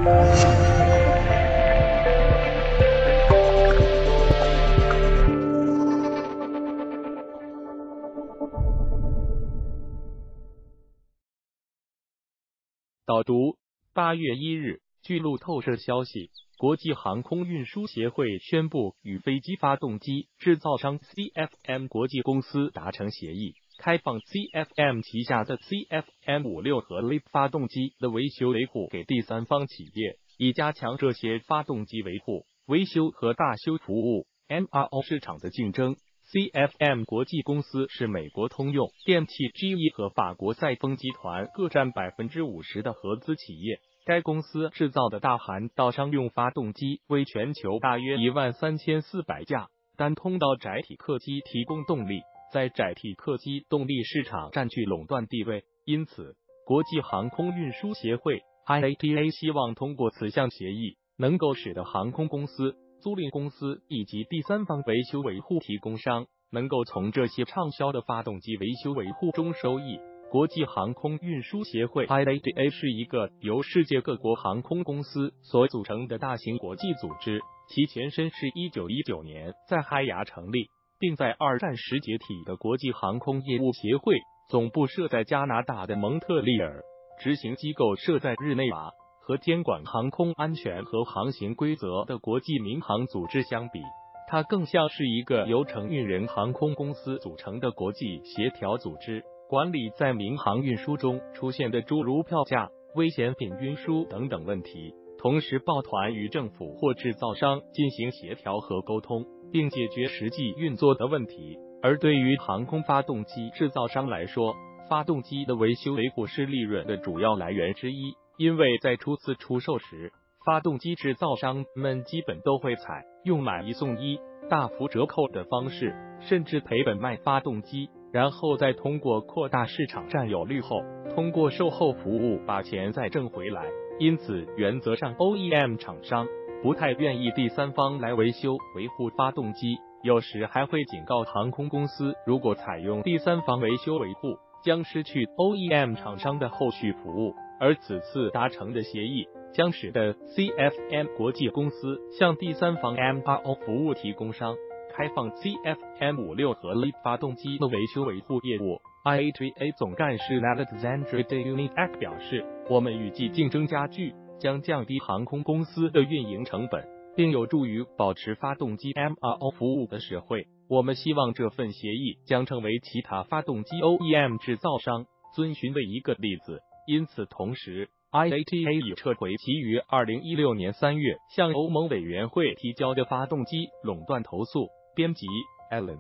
导读：8月1日，据路透社消息，国际航空运输协会宣布与飞机发动机制造商 CFM 国际公司达成协议，开放 CFM 旗下的 CFM56和 LEAP 发动机的维修维护给第三方企业，以加强这些发动机维护、维修和大修服务 MRO 市场的竞争。CFM 国际公司是美国通用电气 GE 和法国赛丰集团各占50%的合资企业。该公司制造的大韩道商用发动机为全球大约13400架，单通道载体客机提供动力，在载体客机动力市场占据垄断地位。因此，国际航空运输协会 IATA 希望通过此项协议，能够使得航空公司、租赁公司以及第三方维修维护提供商能够从这些畅销的发动机维修维护中收益。国际航空运输协会 IATA 是一个由世界各国航空公司所组成的大型国际组织，其前身是1919年在海牙成立，并在2战时解体的国际航空业务协会，总部设在加拿大的蒙特利尔，执行机构设在日内瓦。和监管航空安全和航行规则的国际民航组织相比，它更像是一个由承运人航空公司组成的国际协调组织，管理在民航运输中出现的诸如票价、危险品运输等等问题，同时抱团与政府或制造商进行协调和沟通，并解决实际运作的问题。而对于航空发动机制造商来说，发动机的维修维护是利润的主要来源之一。因为在初次出售时，发动机制造商们基本都会采用买一送一、大幅折扣的方式，甚至赔本卖发动机，然后再通过扩大市场占有率后，通过售后服务把钱再挣回来。因此，原则上 OEM 厂商不太愿意第三方来维修维护发动机，有时还会警告航空公司，如果采用第三方维修维护，将失去 OEM 厂商的后续服务。而此次达成的协议将使得 CFM 国际公司向第三方 MRO 服务提供商开放 CFM56和 LEAP 发动机的维修维护业务。IATA 总干事 Alexandre de Uniac 表示，我们预计竞争加剧将降低航空公司的运营成本，并有助于保持发动机 MRO 服务的实惠。我们希望这份协议将成为其他发动机 OEM 制造商遵循的一个例子。因此，同时 IATA 已撤回其于2016年3月向欧盟委员会提交的发动机垄断投诉。编辑 Alan